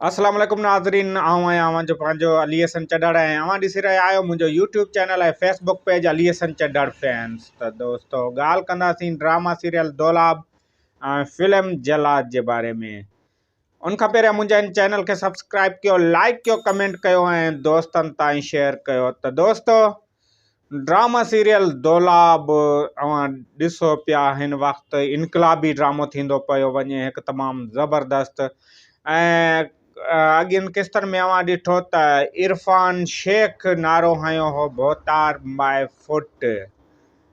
अस्सलाम वालेकुम नाज़रीन, आऊं आहियां अव्हांजो पंहिंजो अली हसन चड्डड़ ऐं अव्हां ॾिसी रहिया आहियो मुंहिंजो यूट्यूब चैनल ऐं फेसबुक पेज अली हसन चड्डड़ फैंस। त दोस्तो ॻाल्हि कंदासीं ड्रामा सीरियल दौलाब ऐं फिल्म जलाद जे बारे में। उन खां पहिरियों मुंहिंजे हिन चैनल खे सब्सक्राइब कयो, लाइक कयो, कमेंट कयो ऐं दोस्तनि ताईं शेयर कयो। त दोस्तो ड्रामा सीरियल दौलाब अव्हां ॾिसो पिया हिन वक़्तु इनकलाबी ड्रामो थींदो पियो वञे, हिकु तमामु ज़बरदस्त। ऐं अॻियनि किस्तनि में अव्हां ॾिठो त इरफान शेख नारो हयो हो भोतार माय फुट,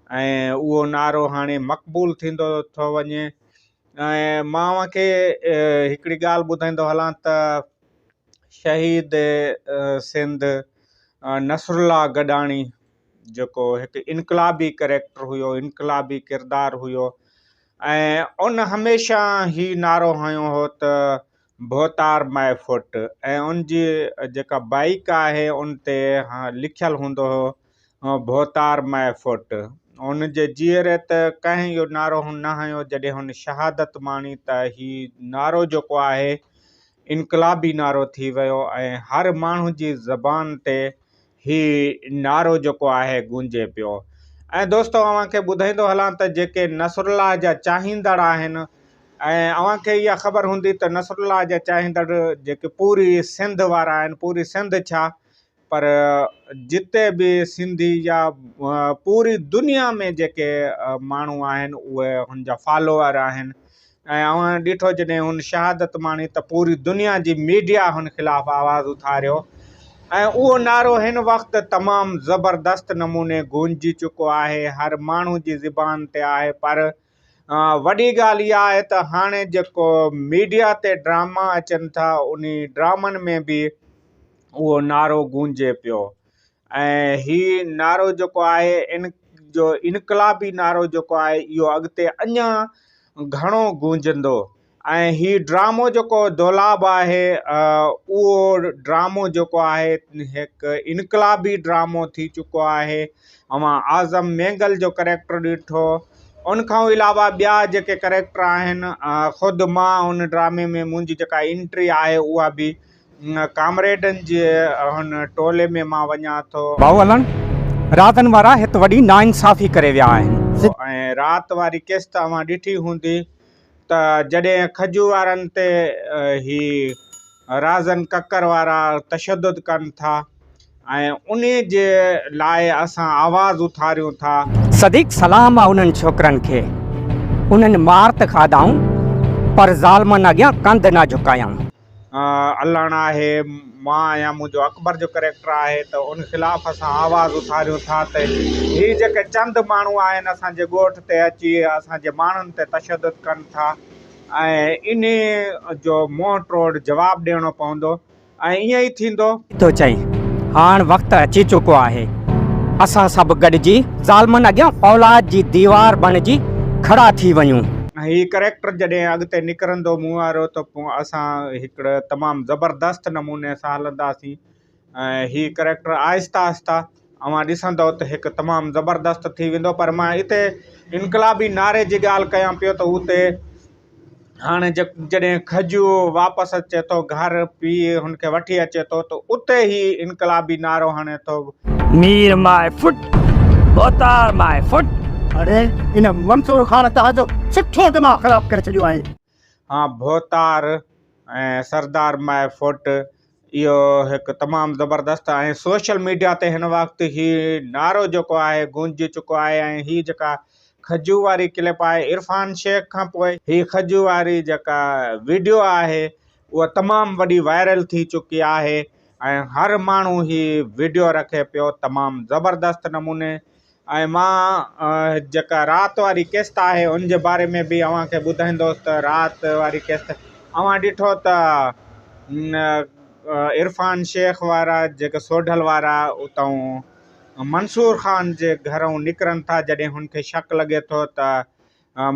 ऐं उहो नारो हाणे मक़बूल थींदो थो वञे। ऐं मां अव्हांखे हिकिड़ी ॻाल्हि ॿुधाईंदो हलां त शहीद सिंध नसरुल्ला गॾाणी जेको हिकु इनकलाबी कैरेक्टर हुयो, इनकलाबी किरदारु हुयो, ऐं उन हमेशह ई नारो हयो हो त भोतार माय फुट, ऐं उनजी जेका बाइक आहे उन ते लिखियलु हूंदो हो भोतार माय फुट। उन जे जीअरे त कंहिं इहो नारो न हयो, जॾहिं हुन शहादत माणी त ही नारो जेको आहे इनकलाबी नारो थी वियो ऐं हर माण्हू जी ज़बान ते ही नारो जेको आहे गूंजे पियो। ऐं दोस्तो अव्हांखे ॿुधाईंदो हलां त जेके नसरुल्ला जा चाहींदड़ आहिनि, ऐं अव्हांखे इहा ख़बर हूंदी त नसरुल्ला जा चाहींदड़ जेके पूरी सिंध वारा आहिनि, पूरी सिंध छा पर जिते बि सिंधी या पूरी दुनिया में जेके माण्हू आहिनि उहे हुन जा फॉलोअर आहिनि। ऐं अव्हां ॾिठो जॾहिं हुन शहादत माणी त पूरी दुनिया जी मीडिया हुन ख़िलाफ़ु आवाज़ु उथारियो, ऐं उहो नारो हिन वक़्तु तमामु ज़बरदस्त नमूने गूंजी चुको आहे, हर माण्हू जी ज़बान ते आहे। पर वॾी ॻाल्हि इहा आहे त हाणे जेको मीडिया ते ड्रामा अचनि था उन ड्रामनि में बि उहो नारो गूंजे पियो। ऐं ही नारो जेको आहे इन जो इनकलाबी नारो जेको आहे इहो अॻिते अञा घणो गूंजंदो। ऐं ही ड्रामो जेको दौलाब आहे उहो ड्रामो जेको आहे हिकु इनकलाबी ड्रामो थी चुको आहे। अवां आज़म मेंगल जो कैरेक्टर ॾिठो, उन खां अलावा ॿिया जेके कैरेक्टर आहिनि, ख़ुदि मां हुन ड्रामे में मुंहिंजी जेका एंट्री आहे उहा बि कामरेडनि जे हुन टोले में मां वञा थो। रातनि वारा हिते वॾी नाइंसाफ़ी करे विया आहिनि। ऐं राति वारी किस्त अव्हां ॾिठी हूंदी त जॾहिं खजू वारनि ते ही राज़न ककर वारा तशद्दुद कनि था ऐं उन जे लाइ असां आवाज़ उथारियूं था। सदीक सलाम आहे उन्हनि छोकिरनि खे, उन्हनि मार त खाधऊं पर ज़ालमनि अॻियां कंध न झुकायऊं। अल्लाह आहे, मां आहियां, मुंहिंजो अकबर जो कैरेक्टर आहे, त उन ख़िलाफ़ु असां आवाज़ उथारियूं था त हीअ जेके चंद माण्हू आहिनि असांजे ॻोठ ते अची असांजे माण्हुनि ते तशद्दुद कनि था, ऐं इन जो मुंहुं तोड़ जवाबु ॾियणो पवंदो। ऐं ईअं ई थींदो तो चई हाणे वक़्तु अची चुको आहे, असां सभु गॾिजी ज़ालमनि अॻियां औलाद जी दीवार बणिजी खड़ा थी वञूं। हीअ कैरेक्टर जॾहिं अॻिते निकिरंदो मूं वारो त पोइ असां हिकिड़े तमामु ज़बरदस्त नमूने सां हलंदासीं। ऐं हीअ कैरेक्टर आहिस्ता आहिस्ता अव्हां ॾिसंदव त हिकु तमामु ज़बरदस्त थी वेंदो। पर मां हिते इनकलाबी नारे जी ॻाल्हि कयां पियो त उते हाणे जॾहिं खजू वापसि अचे थो घर, पीउ हुनखे वठी अचे थो त उते ई इनकलाबी नारो हणे थो, मीर माय फुट भोतार माय फुट। अरे इन मंसूर खान तव्हांजो सुठो दिमाग़ ख़राब करे छॾियो आहे। हाँ, भोतार ऐं सरदार माय फुट इहो हिकु तमामु ज़बरदस्त ऐं सोशल मीडिया ते हिन वक़्तु हीउ नारो जेको आहे गूंजी चुको आहे। ऐं हीअ जेका खजू वारी क्लिप आहे इरफान शेख खां पोइ हीअ खजू वारी जेका वीडियो आहे उहा तमामु वॾी वायरल थी चुकी आहे ऐं हर माण्हू हीअ वीडियो रखे पियो तमामु ज़बरदस्त नमूने। ऐं मां जेका राति वारी किस्त आहे उन जे बारे में बि अव्हांखे ॿुधाईंदुसि त राति वारी किस्त अव्हां ॾिठो त इरफान शेख वारा जेके सोढल वारा उतां मंसूर खान जे घरों निकिरनि था जॾहिं हुनखे शक लॻे थो त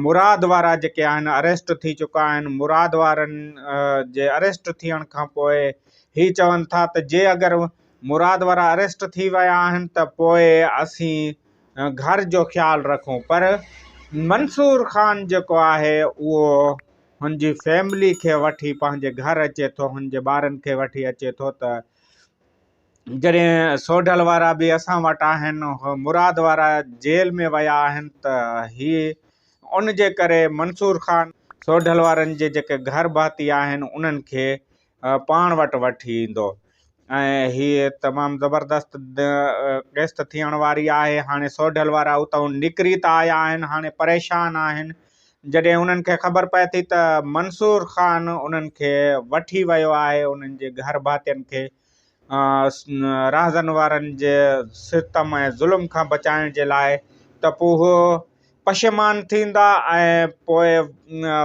मुराद वारा जेके आहिनि अरेस्ट थी चुका आहिनि। मुराद वारनि जे अरेस्ट थियण खां पोइ ही चवनि था त जे अगरि मुराद वारा अरेस्ट थी विया आहिनि त पोइ असीं घर जो ख़्यालु रखूं। पर मंसूर खान जेको आहे उहो हुनजी फैमिली खे वठी पंहिंजे घर अचे थो, हुनजे ॿारनि खे वठी अचे थो। त जॾहिं सोढल वारा बि असां वटि आहिनि, मुराद वारा जेल में विया आहिनि, त हीअ उन जे करे मंसूर ख़ान सोढल वारनि जे जेके घर भाती आहिनि उन्हनि खे पाण वटि वठी ईंदो। ऐं हीअ तमामु ज़बरदस्त क़िस्त थियण वारी आहे। हाणे सोढल वारा उतां निकिरी था आया आहिनि, हाणे परेशान आहिनि। जॾहिं उन्हनि खे ख़बर पए थी त मंसूर ख़ान उन्हनि खे वठी वियो आहे, उन्हनि जे घर भातियुनि खे राहज़न वारनि जे सितम ऐं ज़ुल्म खां बचाइण जे लाइ, त पोइ उहो पशेमान थींदा ऐं पोइ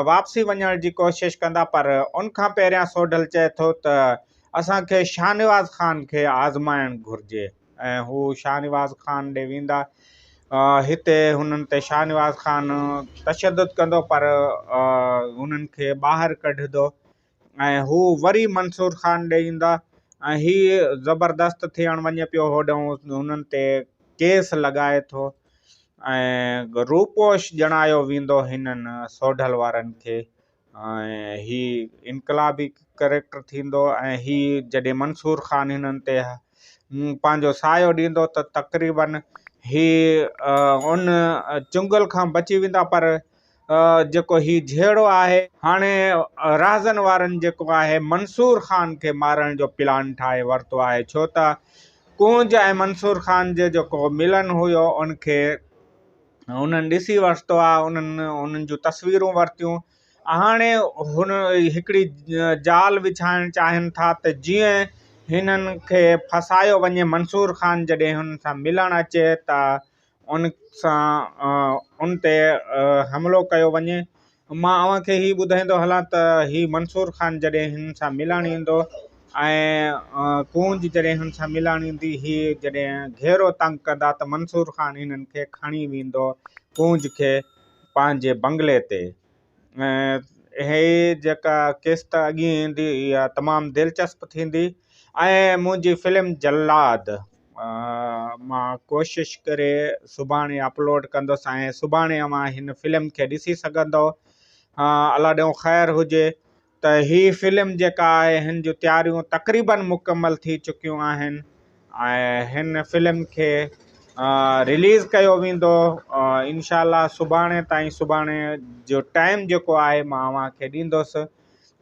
वापसी वञण जी कोशिशि कंदा। पर उनखां पहिरियां सोढल चए थो त असांखे शाहनवाज़ ख़ान खे आज़माइणु घुरिजे, ऐं हू शाहनवाज़ ख़ान ॾे वेंदा। हिते हुननि ते शाहनवाज़ ख़ान तशद्दुद कंदो, पर हुननि खे ॿाहिरि कढंदो ऐं हू वरी मंसूर ख़ान ॾे ईंदा। ऐं हीअ ज़बरदस्त थियण वञे पियो। होॾों हुननि ते केस लॻाए थो ऐं रूपोश ॼणायो वेंदो हिननि सोढल वारनि खे। ऐं हीअ इनकलाबी कैरेक्टर थींदो। ऐं हीअ जॾहिं मंसूर ख़ान हिननि ते पंहिंजो सायो ॾींदो त तक़रीबन हीअ उन चुंगल खां बची वेंदा। पर जेको हीअ झेड़ो आहे, हाणे राहज़न वारनि जेको आहे मंसूर ख़ान खे मारण जो प्लान ठाहे वरितो आहे, छो त कूंज ऐं मंसूर ख़ान जो जेको मिलन हुयो उनखे उन्हनि ॾिसी वरितो आहे, उन्हनि जूं तस्वीरूं वरितियूं। हाणे हुन हिकिड़ी जाल विछाइणु चाहिनि था त जीअं हिननि खे फसायो वञे। मंसूर ख़ान जॾहिं हुन सां मिलणु अचे त उन सां उन ते हमिलो कयो वञे। मां अव्हांखे हीअ ॿुधाईंदो हलां त हीअ मंसूर ख़ान जॾहिं हिन सां मिलणु ईंदो ऐं कूंज जॾहिं हुन सां मिलणु ईंदी, हीअ जॾहिं घेरो तंग कंदा त मंसूर ख़ान हिननि खे खणी वेंदो कूंज खे पंहिंजे बंगले ते। ऐं हे जेका क़िस्त अॻी ईंदी इहा तमामु दिलचस्प थींदी। ऐं मुंहिंजी फिल्म जल्लाद मां कोशिशि करे सुभाणे अपलोड कंदुसि, ऐं सुभाणे अव्हां हिन फिल्म खे ॾिसी सघंदव। अलाह ॾियो ख़ैरु हुजे। त हीअ फिल्म जेका आहे हिन जूं तयारियूं तक़रीबन मुकमल थी चुकियूं आहिनि ऐं हिन फिल्म खे रिलीज़ कयो वेंदो इंशाअल्लाह सुभाणे ताईं। सुभाणे जो टाइम जेको आहे मां अव्हांखे ॾींदुसि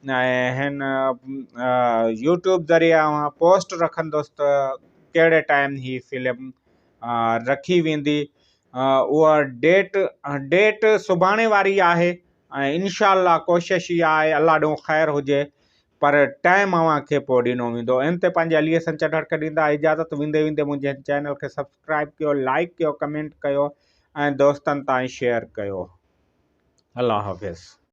ऐं हिन यूट्यूब ज़रिए अव्हां पोस्ट रखंदुसि त कहिड़े टाइम ही फिल्म रखी वेंदी। उहा डेट सुभाणे वारी आहे ऐं इंशाअल्लाह कोशिशि इहा आहे, अलाह ॾियो ख़ैरु हुजे, पर टाइम अव्हांखे पोइ ॾिनो वेंदो। इन ते पंहिंजे अली हसन चढ़ड़ खे ॾींदा इजाज़त। वेंदे वेंदे मुंहिंजे चैनल खे सब्सक्राइब कयो, लाइक कयो, कमेंट कयो ऐं दोस्तनि ताईं शेयर कयो। अल्लाह हाफ़िज़।